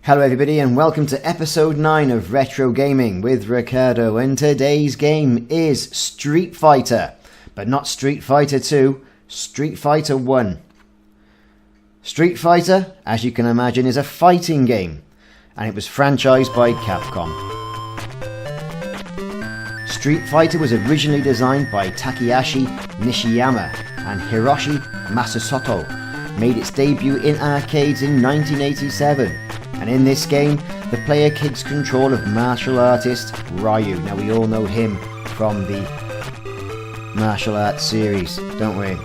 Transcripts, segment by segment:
Hello everybody and welcome to episode 9 of Retro Gaming with Ricardo, and today's game is Street Fighter, but not Street Fighter 2, Street Fighter 1. Street Fighter, as you can imagine, is a fighting game, and it was franchised by Capcom. Street Fighter was originally designed by Takashi Nishiyama and Hiroshi Matsumoto, made its debut in arcades in 1987. And in this game, the player takes control of martial artist Ryu. Now we all know him from the martial arts series, don't we?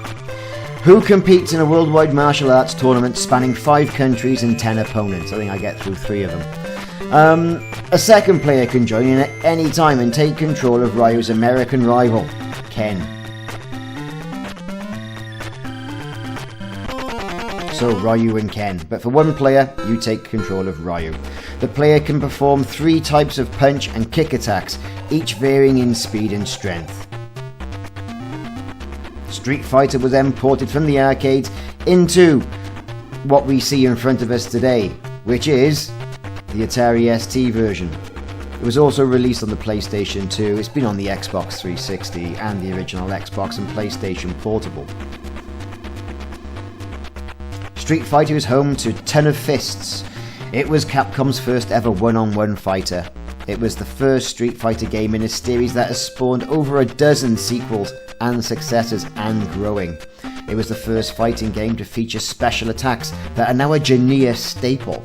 Who competes in a worldwide martial arts tournament spanning 5 countries and 10 opponents. I think I get through 3 of them. A second player can join in at any time and take control of Ryu's American rival, Ken. So Ryu and Ken, but for one player, you take control of Ryu. The player can perform 3 types of punch and kick attacks, each varying in speed and strength. Street Fighter was then ported from the arcades into what we see in front of us today, which is the Atari ST version. It was also released on the PlayStation 2, it's been on the Xbox 360 and the original Xbox and PlayStation Portable. Street Fighter is home to Ton of Fists. It was Capcom's first ever one-on-one fighter. It was the first Street Fighter game in a series that has spawned over a dozen sequels and successors and growing. It was the first fighting game to feature special attacks that are now a Genia staple.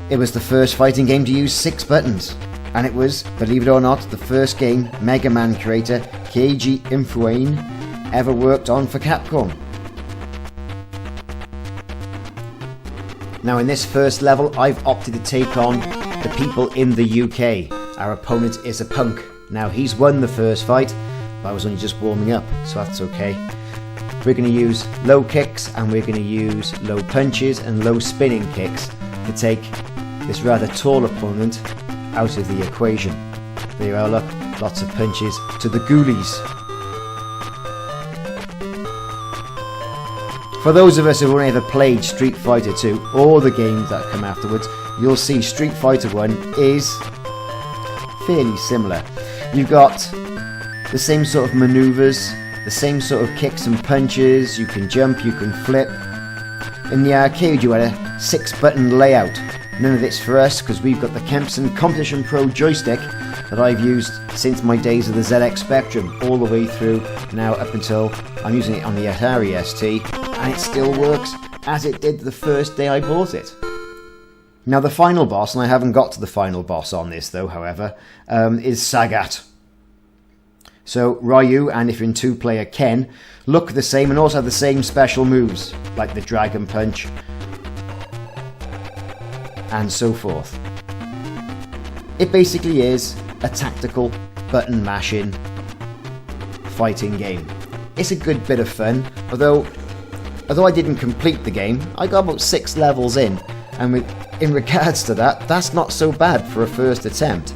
It was the first fighting game to use 6 buttons. And it was, believe it or not, the first game Mega Man creator Keiji Inafune ever worked on for Capcom. Now in this first level, I've opted to take on the people in the UK. Our opponent is a punk. Now he's won the first fight, but I was only just warming up, so that's okay. We're going to use low kicks and we're going to use low punches and low spinning kicks to take this rather tall opponent out of the equation. There you are, look, lots of punches to the ghoulies. For those of us who have only ever played Street Fighter 2 or the games that come afterwards, you'll see Street Fighter 1 is fairly similar. You've got the same sort of maneuvers, the same sort of kicks and punches, you can jump, you can flip. In the arcade you had a 6-button layout. None of it's for us because we've got the Kempson Competition Pro joystick that I've used since my days of the ZX Spectrum, all the way through now up until I'm using it on the Atari ST. And it still works as it did the first day I bought it. Now the final boss, and I haven't got to the final boss on this though, however, is Sagat. So Ryu, and if you're in 2-player Ken, look the same and also have the same special moves, like the Dragon Punch, and so forth. It basically is a tactical, button mashing, fighting game. It's a good bit of fun, although I didn't complete the game, I got about 6 levels in, and in regards to that, that's not so bad for a first attempt.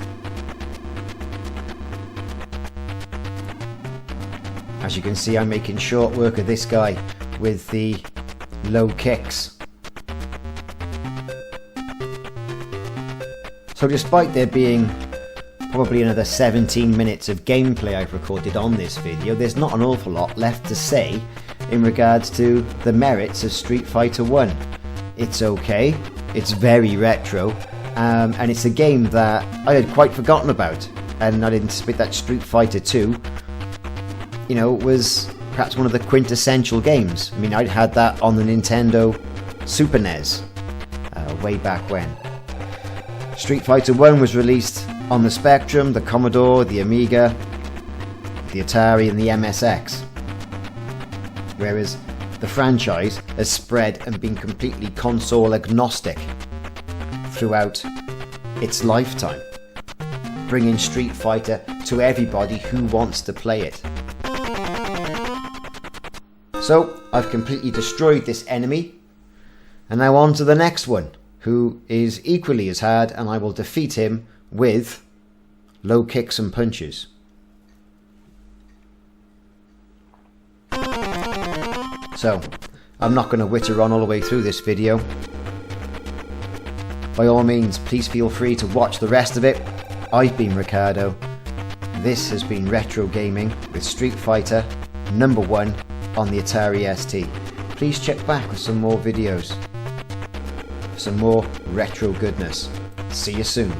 As you can see, I'm making short work of this guy with the low kicks. So despite there being probably another 17 minutes of gameplay I've recorded on this video, there's not an awful lot left to say in regards to the merits of Street Fighter 1. It's okay, it's very retro, and it's a game that I had quite forgotten about, and I'd anticipate that Street Fighter 2, was perhaps one of the quintessential games. I mean, I'd had that on the Nintendo Super NES, way back when. Street Fighter 1 was released on the Spectrum, the Commodore, the Amiga, the Atari and the MSX. Whereas the franchise has spread and been completely console agnostic throughout its lifetime, bringing Street Fighter to everybody who wants to play it. So I've completely destroyed this enemy, and now on to the next one, who is equally as hard, and I will defeat him with low kicks and punches. So, I'm not going to witter on all the way through this video. by all means, please feel free to watch the rest of it. I've been Ricardo. This has been Retro Gaming with Street Fighter #1 on the Atari ST. Please check back with some more videos, some more retro goodness. See you soon.